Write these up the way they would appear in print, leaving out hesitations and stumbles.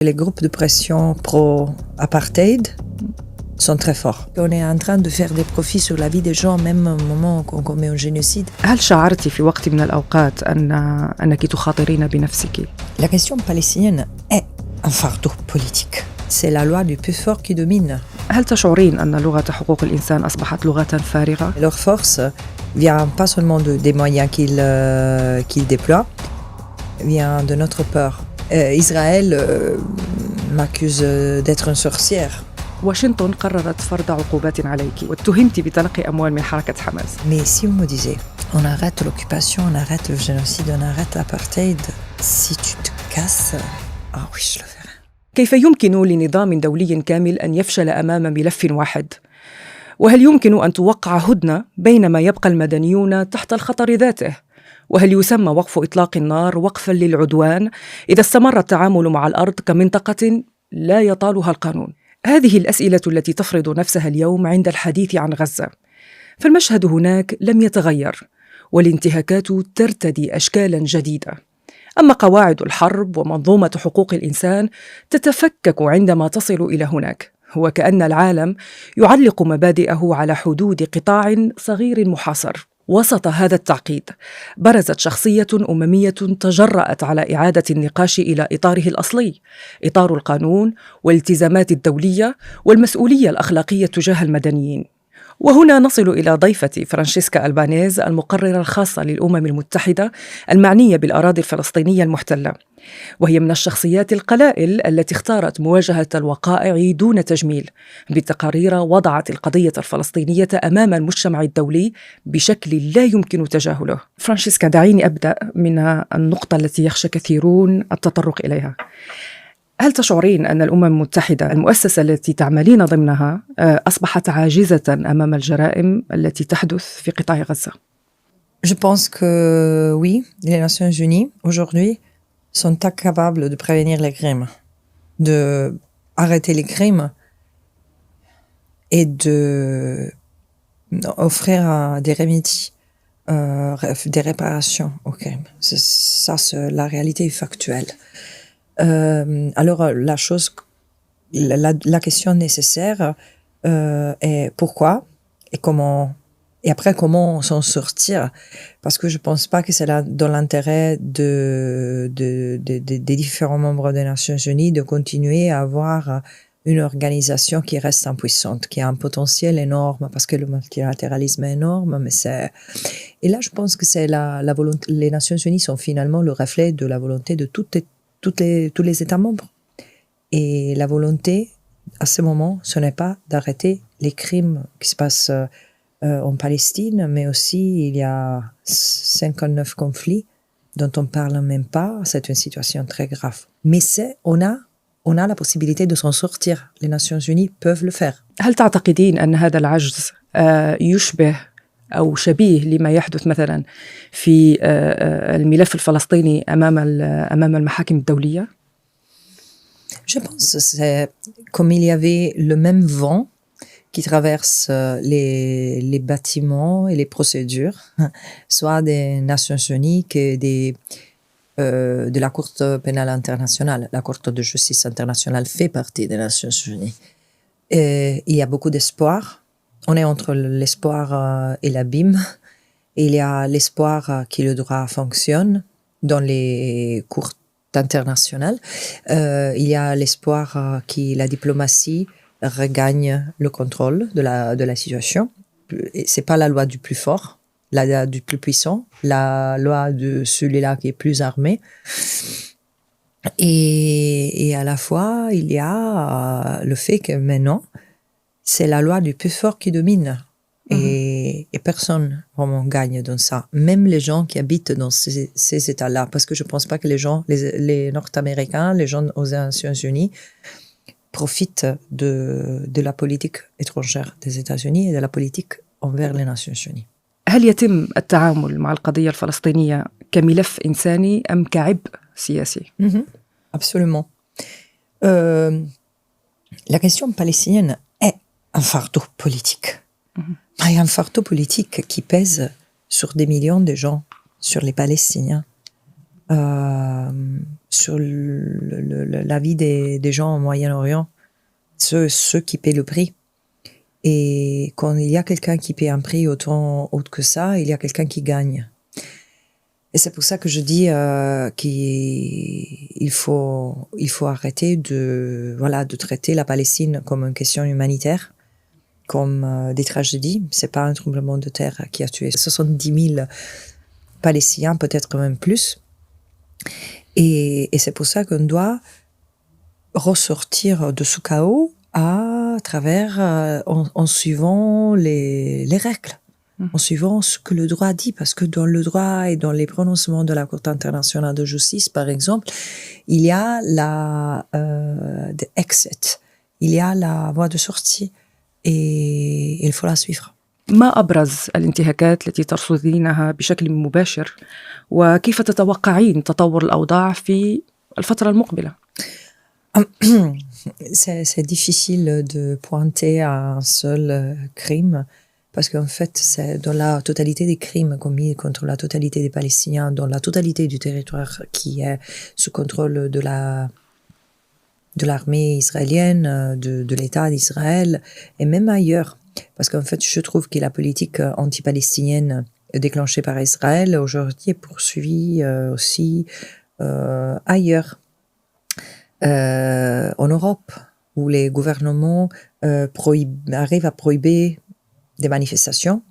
Les groupes de pression pro-apartheid sont très forts. On est en train de faire des profits sur la vie des gens, même au moment qu'on commet un génocide. هل شعرتِ في وقت من الأوقات أنك تخاطرين بنفسك؟ La question palestinienne est un fardeau politique. C'est la loi du plus fort qui domine. هل تشعرين أن لغة حقوق الإنسان أصبحت لغة فارغة؟ Leur force vient pas seulement des moyens qu'ils déploient, vient de notre peur. Israël m'accuse d'être une sorcière. واشنطن قررت فرض عقوبات عليك واتهمت بتلقي أموال من حركة حماس. Mais si on me disait, on arrête l'occupation, on arrête le génocide, on arrête l'apartheid, si tu te casses, ah oui, je le ferai. كيف يمكن لنظام دولي كامل أن يفشل أمام ملف واحد؟ وهل يمكن أن توقع هدنة بينما يبقى المدنيون تحت الخطر ذاته؟ وهل يسمى وقف إطلاق النار وقفاً للعدوان إذا استمر التعامل مع الأرض كمنطقة لا يطالها القانون؟ هذه الأسئلة التي تفرض نفسها اليوم عند الحديث عن غزة. فالمشهد هناك لم يتغير، والانتهاكات ترتدي أشكالاً جديدة. أما قواعد الحرب ومنظومة حقوق الإنسان تتفكك عندما تصل إلى هناك، وكأن العالم يعلق مبادئه على حدود قطاع صغير محاصر. وسط هذا التعقيد برزت شخصية أممية تجرأت على إعادة النقاش إلى إطاره الأصلي، إطار القانون والالتزامات الدولية والمسؤولية الأخلاقية تجاه المدنيين. وهنا نصل إلى ضيفتي فرانشيسكا ألبانيز، المقررة الخاصة للأمم المتحدة المعنية بالأراضي الفلسطينية المحتلة، وهي من الشخصيات القلائل التي اختارت مواجهة الوقائع دون تجميل بتقارير وضعت القضية الفلسطينية أمام المجتمع الدولي بشكل لا يمكن تجاهله. فرانشيسكا، دعيني أبدأ من النقطة التي يخشى كثيرون التطرق إليها. هل تشعرين أن الأمم المتحدة المؤسسة التي تعملين ضمنها أصبحت عاجزة أمام الجرائم التي تحدث في قطاع غزة؟ Je pense que oui, les Nations Unies aujourd'hui sont incapables de prévenir les crimes, de arrêter les crimes et de offrir des remédies, des réparations aux crimes. Ça, c'est la réalité factuelle. Alors la question nécessaire est pourquoi et comment, et après comment s'en sortir, parce que je pense pas que c'est dans l'intérêt des différents membres des Nations Unies de continuer à avoir une organisation qui reste impuissante, qui a un potentiel énorme, parce que le multilatéralisme est énorme, mais et là je pense que c'est la volonté. Les Nations Unies sont finalement le reflet de la volonté de tous les États membres. Et la volonté, à ce moment, ce n'est pas d'arrêter les crimes qui se passent en Palestine, mais aussi il y a 59 conflits dont on ne parle même pas. C'est une situation très grave. Mais on a la possibilité de s'en sortir. Les Nations Unies peuvent le faire. هل تعتقدين أن هذا العجز يشبه أو شبيه لما يحدث مثلا في الملف الفلسطيني أمام المحاكم الدولية؟ Je pense que c'est comme il y avait le même vent qui traverse les bâtiments et les procédures, soit des Nations Unies que de la Cour pénale internationale. La Cour de justice internationale fait partie des Nations Unies. Et il y a beaucoup d'espoir. On est entre l'espoir et l'abîme. Il y a l'espoir que le droit fonctionne dans les cours internationales. Il y a l'espoir que la diplomatie regagne le contrôle de la situation. C'est pas la loi du plus fort, la loi du plus puissant, la loi de celui-là qui est plus armé. Et à la fois, il y a le fait que maintenant, c'est la loi du plus fort qui domine. Et personne vraiment gagne dans ça. Même les gens qui habitent dans ces États-là. Parce que je ne pense pas que les Nord-Américains, les gens aux Nations Unies, profitent de la politique étrangère des États-Unis et de la politique envers les Nations Unies. هل يتم التعامل مع القضية الفلسطينية كملف إنساني أم كعبء سياسي؟ Absolument. La question palestinienne est un fardeau politique. Il y a un fardeau politique qui pèse sur des millions de gens, sur les Palestiniens. sur la vie des gens au Moyen-Orient, ceux qui paient le prix. Et quand il y a quelqu'un qui paie un prix autant haut que ça, il y a quelqu'un qui gagne. Et c'est pour ça que je dis qu'il faut arrêter de traiter la Palestine comme une question humanitaire, comme des tragédies. C'est pas un tremblement de terre qui a tué 70 000 Palestiniens, peut-être même plus. Et c'est pour ça qu'on doit ressortir de ce chaos à travers, en suivant les règles, en suivant ce que le droit dit, parce que dans le droit et dans les prononcements de la Cour internationale de justice, par exemple, il y a the exit, il y a la voie de sortie, et il faut la suivre. ما أبرز الانتهاكات التي ترصدينها بشكل مباشر وكيف تتوقعين تطور الأوضاع في الفترة المقبلة؟ C'est difficile de pointer à un seul crime, parce qu'en fait, c'est dans la totalité des crimes commis contre la totalité des Palestiniens, dans la totalité du territoire qui est sous contrôle de l'armée israélienne, de l'État d'Israël, et même ailleurs. Parce qu'en fait, je trouve que la politique anti-palestinienne déclenchée par Israël aujourd'hui est poursuivie aussi ailleurs. En Europe, où les gouvernements arrivent à prohiber des manifestations,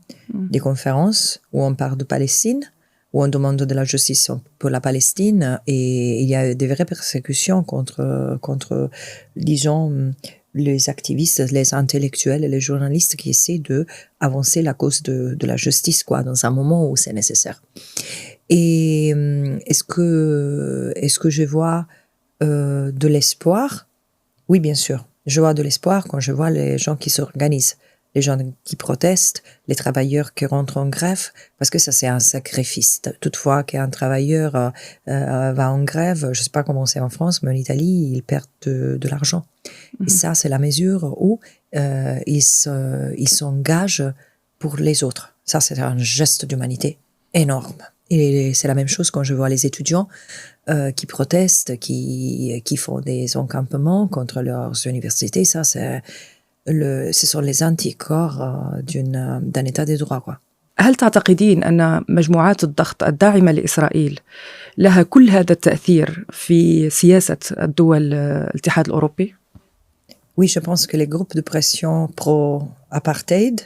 des conférences, où on parle de Palestine, où on demande de la justice pour la Palestine, et il y a des vraies persécutions contre disons, les activistes, les intellectuels et les journalistes qui essaient d'avancer la cause de la justice, dans un moment où c'est nécessaire. Et est-ce que je vois de l'espoir? Oui, bien sûr. Je vois de l'espoir quand je vois les gens qui s'organisent, les gens qui protestent, les travailleurs qui rentrent en grève, parce que ça, c'est un sacrifice. Toutefois qu'un travailleur va en grève, je ne sais pas comment c'est en France, mais en Italie, ils perdent de l'argent. Et ça, c'est la mesure où ils s'engagent pour les autres. Ça, c'est un geste d'humanité énorme. Et c'est la même chose quand je vois les étudiants qui protestent, qui font des encampements contre leurs universités. Ça, ce sont les anticorps d'un état de droit, quoi. هل تعتقدين أن مجموعات الضغط الداعمة لإسرائيل لها كل هذا التأثير في سياسة الدول الاتحاد الأوروبي؟ Oui, je pense que les groupes de pression pro-apartheid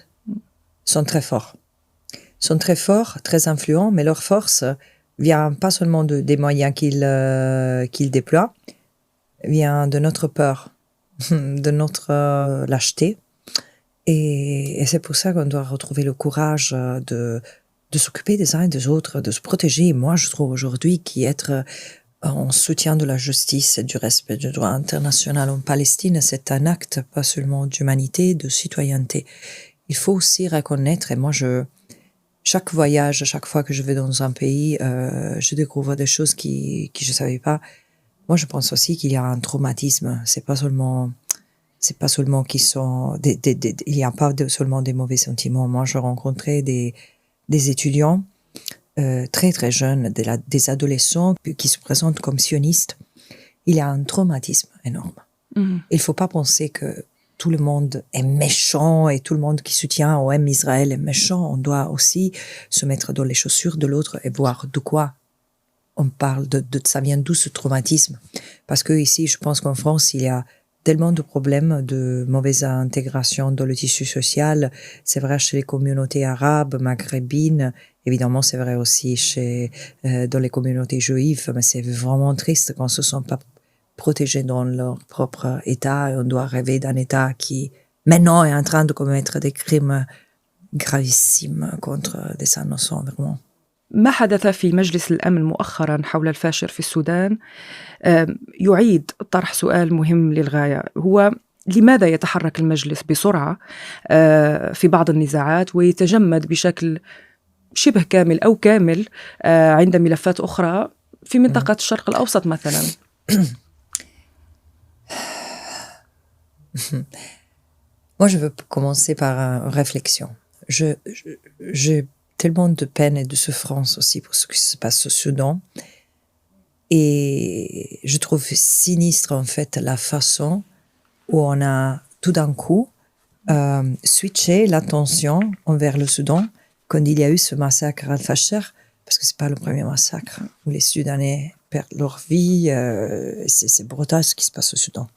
sont très forts. Sont très forts, très influents, mais leur force vient pas seulement des moyens qu'ils déploient, vient de notre peur, de notre lâcheté. Et c'est pour ça qu'on doit retrouver le courage de s'occuper des uns et des autres, de se protéger. Et moi, je trouve aujourd'hui qu'être en soutien de la justice et du respect du droit international en Palestine, c'est un acte pas seulement d'humanité, de citoyenneté. Il faut aussi reconnaître, et moi, chaque voyage, chaque fois que je vais dans un pays, je découvre des choses que je savais pas. Moi, je pense aussi qu'il y a un traumatisme. C'est pas seulement qu'ils sont, il n'y a pas seulement des mauvais sentiments. Moi, je rencontrais des étudiants très très jeunes, des adolescents qui se présentent comme sionistes. Il y a un traumatisme énorme. Il faut pas penser que tout le monde est méchant et tout le monde qui soutient ou aime Israël est méchant. On doit aussi se mettre dans les chaussures de l'autre et voir de quoi on parle, ça vient d'où ce traumatisme. Parce que ici, je pense qu'en France, il y a tellement de problèmes de mauvaise intégration dans le tissu social. C'est vrai chez les communautés arabes, maghrébines. Évidemment, c'est vrai aussi dans les communautés juives. Mais c'est vraiment triste quand on se sent pas protégés dans leur propre État. Et on doit rêver d'un État qui, maintenant, est en train de commettre des crimes gravissimes contre des innocents, vraiment. ما حدث في مجلس الأمن مؤخراً حول الفاشر في السودان يعيد طرح سؤال مهم للغاية، هو لماذا يتحرك المجلس بسرعة في بعض النزاعات ويتجمد بشكل شبه كامل أو كامل عند ملفات أخرى في منطقة الشرق الأوسط مثلاً؟ Moi, je veux commencer par une réflexion. J'ai tellement de peine et de souffrance aussi pour ce qui se passe au Soudan. Et je trouve sinistre, en fait, la façon où on a tout d'un coup switché l'attention envers le Soudan quand il y a eu ce massacre à Al-Fasher, parce que c'est pas le premier massacre où les Soudanais perdent leur vie. C'est brutal ce qui se passe au Soudan.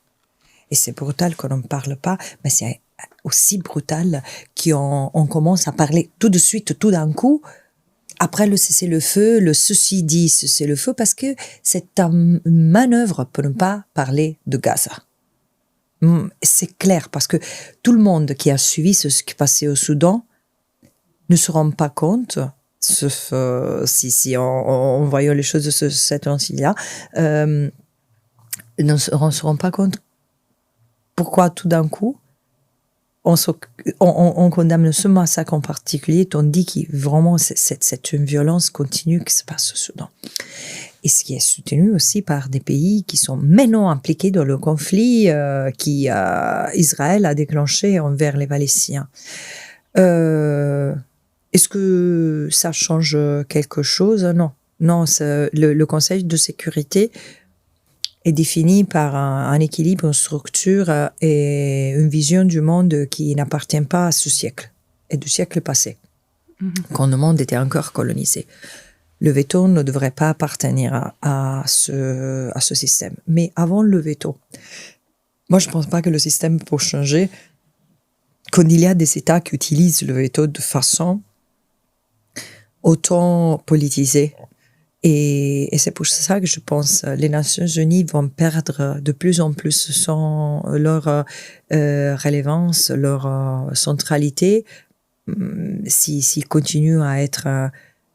Et c'est brutal qu'on n'en parle pas, mais c'est aussi brutal qu'on commence à parler tout de suite, tout d'un coup, après le cessez-le-feu, le ceci dit cessez-le-feu, parce que c'est une manœuvre pour ne pas parler de Gaza. C'est clair, parce que tout le monde qui a suivi ce qui passait au Soudan ne se rend pas compte, sauf si en voyant les choses de cet angle-là, ne se rend pas compte pourquoi tout d'un coup on condamne ce massacre en particulier, tandis que vraiment c'est une violence continue qui se passe au Soudan. Et ce qui est soutenu aussi par des pays qui sont maintenant impliqués dans le conflit qu'Israël a déclenché envers les Palestiniens. Est-ce que ça change quelque chose? Non. Non, le Conseil de sécurité est défini par un équilibre, une structure et une vision du monde qui n'appartient pas à ce siècle et du siècle passé, quand le monde était encore colonisé. Le veto ne devrait pas appartenir à ce système. Mais avant le veto, moi je ne pense pas que le système peut changer quand il y a des États qui utilisent le veto de façon autant politisée. Et c'est pour ça que je pense que les Nations Unies vont perdre de plus en plus leur relevance, leur centralité, s'ils continuent à être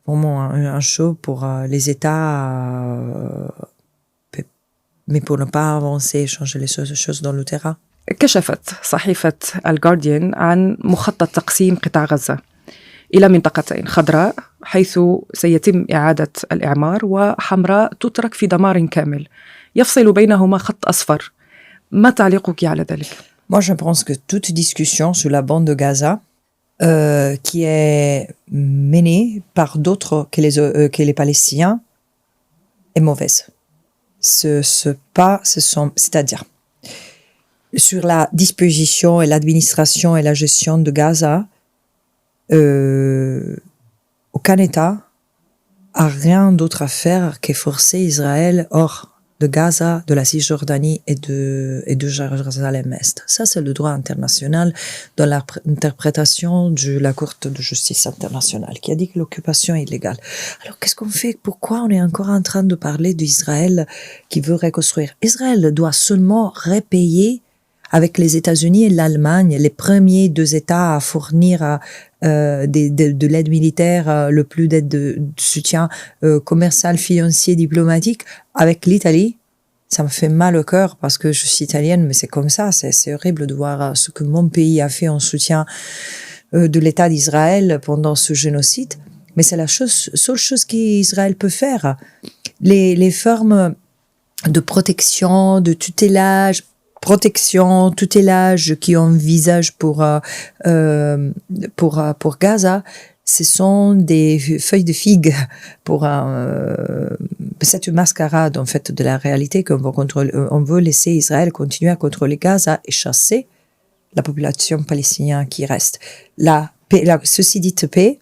vraiment un show pour les États, mais pour ne pas avancer, changer les choses dans le terrain. كشفت صحيفة الجارديان عن مخطط تقسيم قطاع غزة إلى منطقتين، خضراء حيث سيتم إعادة الإعمار، وحمراء تترك في دمار كامل يفصل بينهما خط أصفر. ما تعليقك على ذلك؟ Moi, je pense que toute discussion sur la bande de Gaza qui est menée par d'autres que les Palestiniens est mauvaise. C'est-à-dire, sur la disposition et l'administration et la gestion de Gaza, aucun État a rien d'autre à faire que forcer Israël hors de Gaza, de la Cisjordanie et de Jérusalem-Est. Ça, c'est le droit international dans l'interprétation de la Cour de justice internationale qui a dit que l'occupation est illégale. Alors, qu'est-ce qu'on fait? Pourquoi on est encore en train de parler d'Israël qui veut reconstruire? Israël doit seulement repayer avec les États-Unis et l'Allemagne, les premiers deux États à fournir de l'aide militaire, le plus d'aide de soutien commercial, financier, diplomatique, avec l'Italie. Ça me fait mal au cœur parce que je suis italienne, mais c'est comme ça. C'est horrible de voir ce que mon pays a fait en soutien de l'État d'Israël pendant ce génocide. Mais c'est la seule chose qu'Israël peut faire. Les formes de protection, de tutelage qui envisagent pour Gaza, ce sont des feuilles de figue pour c'est une mascarade en fait de la réalité qu'on veut contrôler. On veut laisser Israël continuer à contrôler Gaza et chasser la population palestinienne qui reste. Ceci dit paix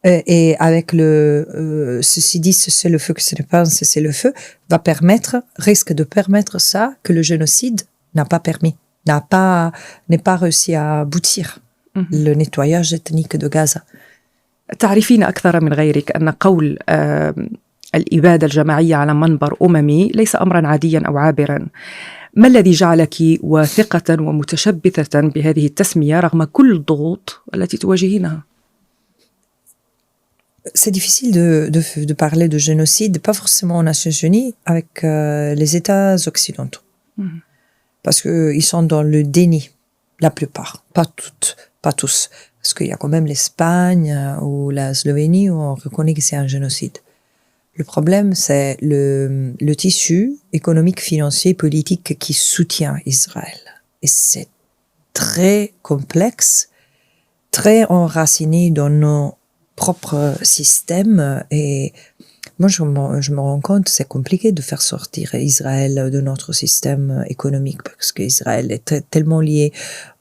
et avec ceci dit c'est le feu que ce n'est pas un cessez-le-feu risque de permettre ça que le génocide n'est pas réussi à aboutir, le nettoyage ethnique de Gaza. تعرفين أكثر من غيرك أن قول الإبادة الجماعية على منبر أممي ليس أمرا عاديا أو عابرا. ما الذي جعلك واثقة ومتشبثة بهذه التسمية رغم كل الضغوط التي تواجهينها؟ C'est difficile de parler de génocide, pas forcément aux Nations Unies, avec les États occidentaux. Parce qu'ils sont dans le déni, la plupart, pas tous. Parce qu'il y a quand même l'Espagne ou la Slovénie où on reconnaît que c'est un génocide. Le problème, c'est le tissu économique, financier, politique qui soutient Israël. Et c'est très complexe, très enraciné dans nos propres systèmes et Moi, je me rends compte, c'est compliqué de faire sortir Israël de notre système économique parce qu'Israël est tellement lié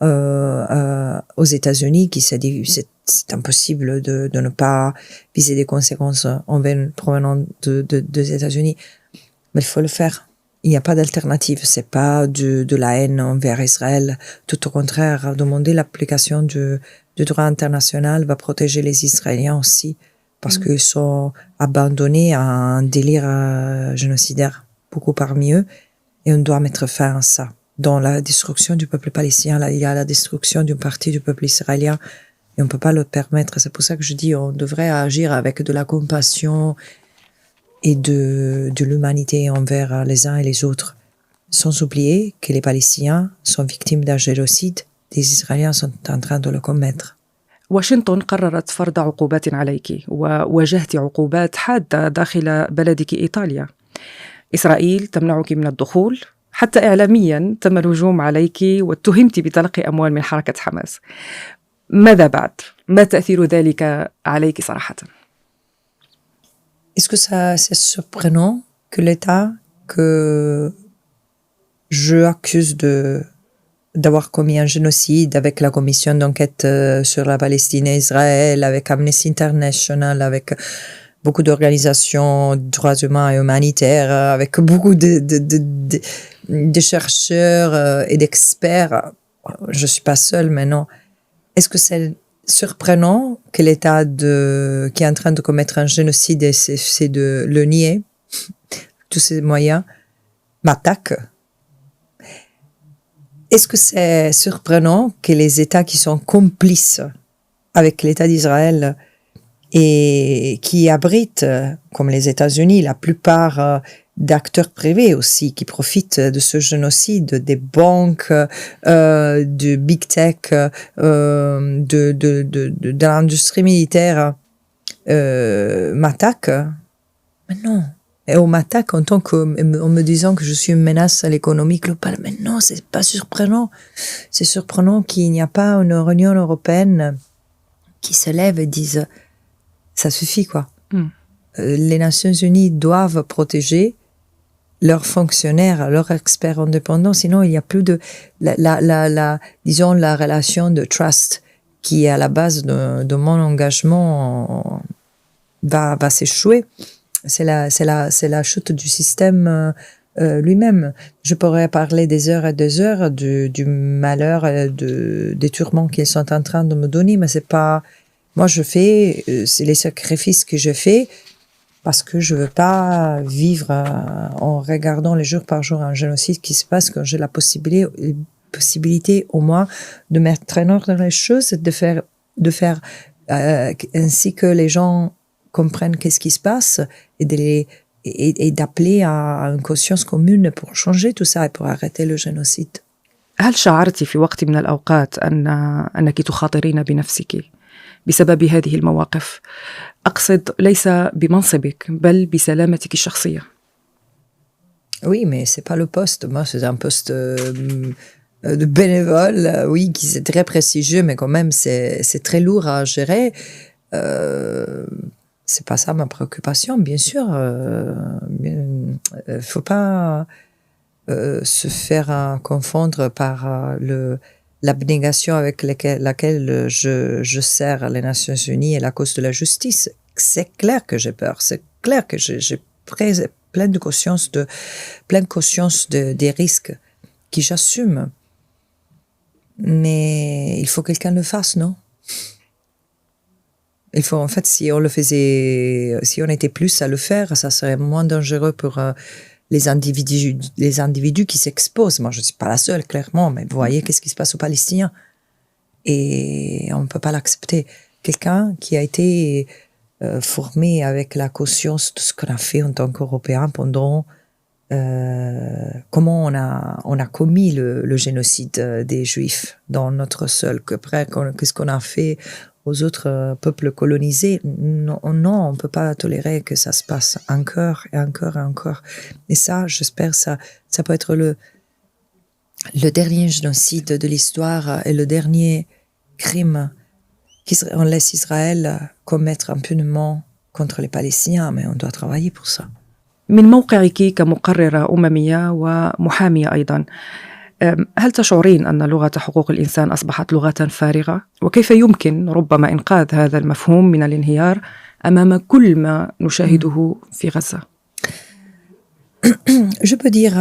aux États-Unis que c'est impossible de ne pas viser des conséquences provenant des États-Unis. Mais il faut le faire. Il n'y a pas d'alternative. C'est pas de la haine envers Israël. Tout au contraire, demander l'application du droit international va protéger les Israéliens aussi. Parce qu'ils sont abandonnés à un délire génocidaire, beaucoup parmi eux, et on doit mettre fin à ça. Dans la destruction du peuple palestinien, là, il y a la destruction d'une partie du peuple israélien, et on ne peut pas le permettre. C'est pour ça que je dis on devrait agir avec de la compassion et de l'humanité envers les uns et les autres, sans oublier que les Palestiniens sont victimes d'un génocide, des Israéliens sont en train de le commettre. واشنطن قررت فرض عقوبات عليك وواجهت عقوبات حادة داخل بلدك إيطاليا. إسرائيل تمنعك من الدخول، حتى إعلامياً تم الهجوم عليك واتهمت بتلقي أموال من حركة حماس. ماذا بعد؟ ما تأثير ذلك عليك صراحة؟ Est-ce que c'est surprenant que l'État que je accuse d'avoir commis un génocide avec la commission d'enquête sur la Palestine et Israël, avec Amnesty International, avec beaucoup d'organisations de droits humains et humanitaires, avec beaucoup de chercheurs et d'experts. Je suis pas seule, mais non. Est-ce que c'est surprenant que l'État qui est en train de commettre un génocide et c'est de le nier, tous ces moyens, m'attaque? Est-ce que c'est surprenant que les États qui sont complices avec l'État d'Israël et qui abritent, comme les États-Unis, la plupart d'acteurs privés aussi qui profitent de ce génocide, des banques, de big tech, de l'industrie militaire, m'attaquent? Mais non. Et on m'attaque en me disant que je suis une menace à l'économie globale. Mais non, c'est pas surprenant. C'est surprenant qu'il n'y a pas une Union européenne qui se lève et dise ça suffit, quoi. Les Nations Unies doivent protéger leurs fonctionnaires, leurs experts indépendants, sinon il n'y a plus de disons la relation de trust qui est à la base de mon engagement va s'échouer. C'est la chute du système lui-même. Je pourrais parler des heures et des heures du malheur, des tourments qu'ils sont en train de me donner, mais c'est pas. Moi, c'est les sacrifices que je fais parce que je veux pas vivre en regardant les jours par jour un génocide qui se passe quand j'ai la possibilité au moins de mettre en ordre les choses, de faire ainsi que les gens comprennent qu'est-ce qui se passe et d'appeler à une conscience commune pour changer tout ça et pour arrêter le génocide. هل شعرتِ في وقت من الأوقات أنك تخاطرين بنفسك بسبب هذه المواقف؟ أقصد ليس بمنصبك بل بسلامتك الشخصية. Oui, mais c'est pas le poste. Moi, c'est un poste de bénévole, oui, qui c'est très prestigieux, mais quand même, c'est très lourd à gérer. C'est pas ça ma préoccupation, bien sûr. Faut pas se faire confondre par l'abnégation avec laquelle je sers les Nations Unies et la cause de la justice. C'est clair que j'ai peur. C'est clair que j'ai pleine conscience des risques que j'assume. Mais il faut que quelqu'un le fasse, non? Il faut, en fait, si on était plus à le faire, ça serait moins dangereux pour les individus qui s'exposent. Moi, je ne suis pas la seule, clairement, mais vous voyez qu'est-ce qui se passe aux Palestiniens. Et on ne peut pas l'accepter. Quelqu'un qui a été formé avec la conscience de ce qu'on a fait en tant qu'Européens pendant comment on a commis le génocide des Juifs dans notre sol, qu'est-ce qu'on a fait aux autres peuples colonisés. Non, on ne peut pas tolérer que ça se passe encore et encore et encore. Et ça, j'espère, ça peut être le dernier génocide de l'histoire et le dernier crime qu'on laisse Israël commettre impunément contre les Palestiniens, mais on doit travailler pour ça. من موقعك كمقررة أممية ومحامية أيضاً، هل تشعرين أن لغة حقوق الإنسان أصبحت لغة فارغة؟ وكيف يمكن ربما إنقاذ هذا المفهوم من الانهيار أمام كل ما نشاهده في غزة؟ Je peux dire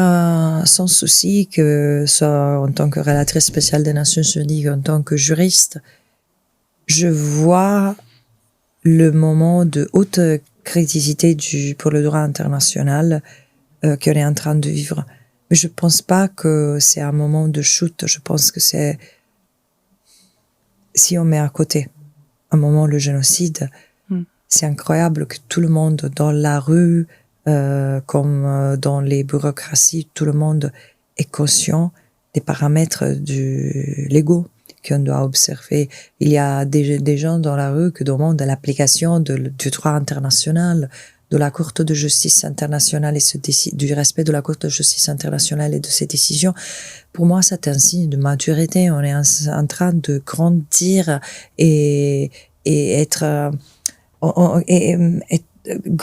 sans souci que, soit en tant que relatrice spéciale des Nations Unies, en tant que juriste, je vois le moment de haute criticité pour le droit international qu'on est en train de vivre. Mais je pense pas que c'est un moment de chute. Je pense que c'est, si on met à côté un moment le génocide, c'est incroyable que tout le monde dans la rue, comme dans les bureaucraties, tout le monde est conscient des paramètres du l'ego qu'on doit observer. Il y a des gens dans la rue qui demandent l'application du droit international, de la Cour de justice internationale et du respect de la Cour de justice internationale et de ses décisions. Pour moi, c'est un signe de maturité. On est en train de grandir et être et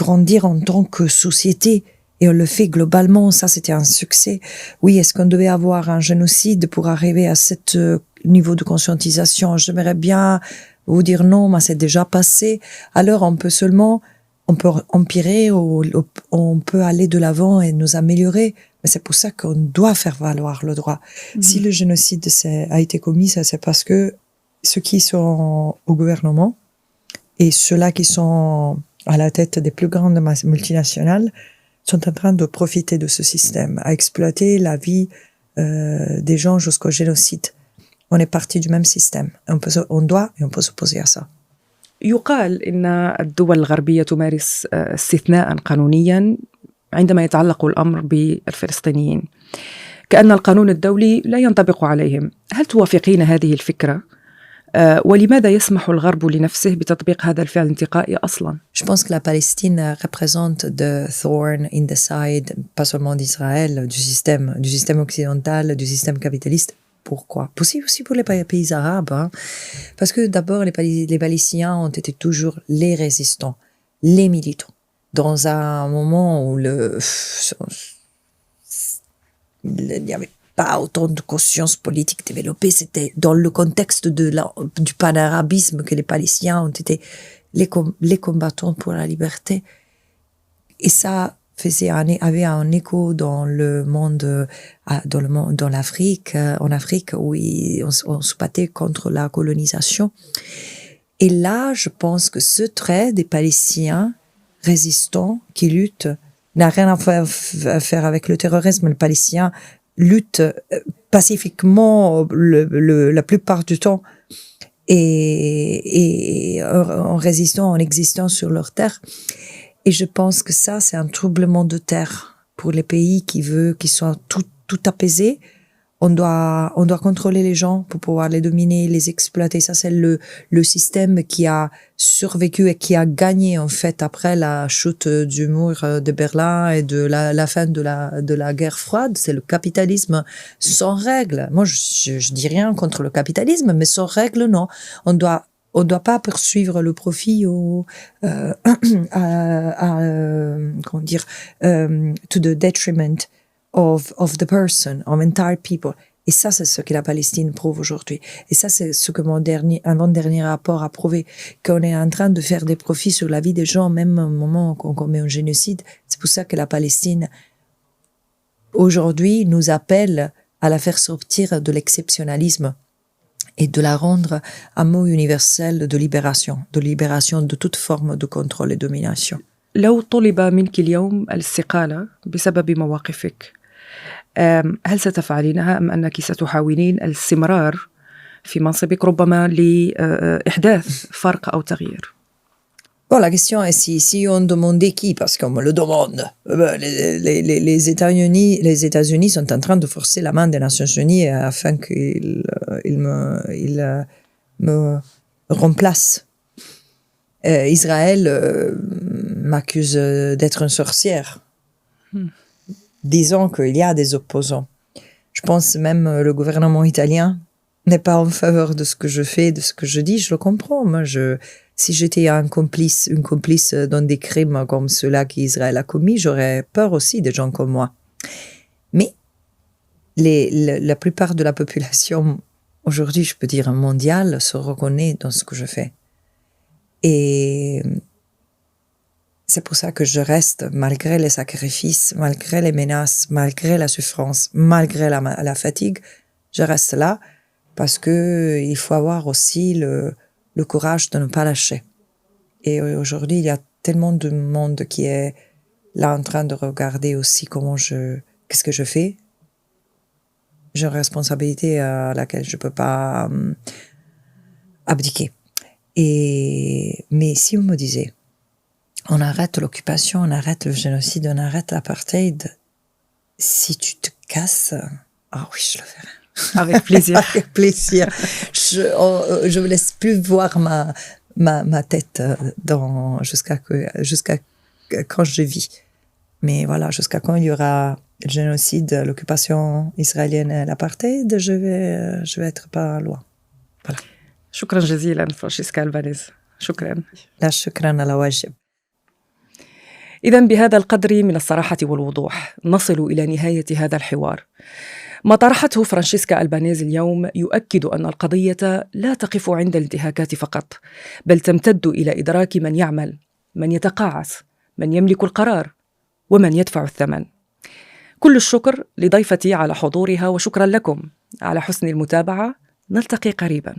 grandir en tant que société. Et on le fait globalement. Ça, c'était un succès. Oui, est-ce qu'on devait avoir un génocide pour arriver à ce niveau de conscientisation? J'aimerais bien vous dire non, mais c'est déjà passé. Alors, on peut empirer ou on peut aller de l'avant et nous améliorer. Mais c'est pour ça qu'on doit faire valoir le droit. Si le génocide a été commis, ça c'est parce que ceux qui sont au gouvernement et ceux-là qui sont à la tête des plus grandes multinationales sont en train de profiter de ce système, à exploiter la vie des gens jusqu'au génocide. On est parti du même système. On doit et on peut s'opposer à ça. يقال إن الدول الغربية تمارس استثناء قانونيا عندما يتعلق الأمر بالفلسطينيين، كأن القانون الدولي لا ينطبق عليهم. هل توافقين هذه الفكرة؟ ولماذا يسمح الغرب لنفسه بتطبيق هذا الفعل الانتقائي أصلاً؟ Je pense que la Palestine représente the thorn in the side, pas seulement d'Israël, du système occidental, du système capitaliste. Pourquoi? Aussi pour les pays arabes, hein. Parce que d'abord, les Palestiniens ont été toujours les résistants, les militants. Dans un moment où il n'y avait pas autant de conscience politique développée, c'était dans le contexte du panarabisme que les Palestiniens ont été les combattants pour la liberté. Et ça avait un écho dans le monde, dans l'Afrique, en Afrique, où on se battait contre la colonisation. Et là, je pense que ce trait des Palestiniens résistants qui luttent n'a rien à faire avec le terrorisme. Les Palestiniens luttent pacifiquement la plupart du temps et en résistant, en existant sur leur terre. Et je pense que ça, c'est un troublement de terre pour les pays qui soient tout apaisés. On doit contrôler les gens pour pouvoir les dominer, les exploiter. Ça, c'est le système qui a survécu et qui a gagné, en fait, après la chute du mur de Berlin et de la fin de la guerre froide. C'est le capitalisme sans règles. Moi, je dis rien contre le capitalisme, mais sans règles, non. On doit pas poursuivre le profit comment dire, to the detriment of the person, of entire people. Et ça, c'est ce que la Palestine prouve aujourd'hui. Et ça, c'est ce que mon dernier rapport a prouvé, qu'on est en train de faire des profits sur la vie des gens, même au moment qu'on commet un génocide. C'est pour ça que la Palestine, aujourd'hui, nous appelle à la faire sortir de l'exceptionnalisme et de la rendre un mot universel de libération de toute forme de contrôle et domination. لو طلب منك اليوم الاستقالة بسبب مواقفك، هل ستفعلينها أم أنك ستحاولين الاستمرار في منصبك ربما لإحداث فرق أو تغيير؟ Bon, la question est si on demandait qui, parce qu'on me le demande. Les États-Unis sont en train de forcer la main des Nations Unies afin qu'ils me remplacent. Israël m'accuse d'être une sorcière. Disons qu'il y a des opposants. Je pense même le gouvernement italien n'est pas en faveur de ce que je fais, de ce que je dis. Je le comprends. Moi, Si j'étais une complice dans des crimes comme ceux-là qu'Israël a commis, j'aurais peur aussi des gens comme moi. Mais la plupart de la population, aujourd'hui, je peux dire mondiale, se reconnaît dans ce que je fais. Et c'est pour ça que je reste, malgré les sacrifices, malgré les menaces, malgré la souffrance, malgré la fatigue, je reste là parce que il faut avoir aussi le courage de ne pas lâcher. Et aujourd'hui, il y a tellement de monde qui est là en train de regarder aussi qu'est-ce que je fais. J'ai une responsabilité à laquelle je peux pas abdiquer. Mais si on me disait, on arrête l'occupation, on arrête le génocide, on arrête l'apartheid, si tu te casses, ah oui, je le ferai. Avec plaisir. Avec plaisir. Je ne laisse plus voir ma tête jusqu'à quand je vis. Mais voilà, jusqu'à quand il y aura le génocide, l'occupation israélienne et l'apartheid, je vais être pas loin. Voilà. شكرا جزيلا فرانشيسكا ألبانيز. شكرا. لا شكرا على واجب. إذن بهذا القدر من الصراحة والوضوح نصل إلى نهاية هذا الحوار. ما طرحته فرانشيسكا ألبانيز اليوم يؤكد أن القضية لا تقف عند الانتهاكات فقط، بل تمتد إلى إدراك من يعمل، من يتقاعس، من يملك القرار، ومن يدفع الثمن. كل الشكر لضيفتي على حضورها، وشكرا لكم على حسن المتابعة. نلتقي قريباً.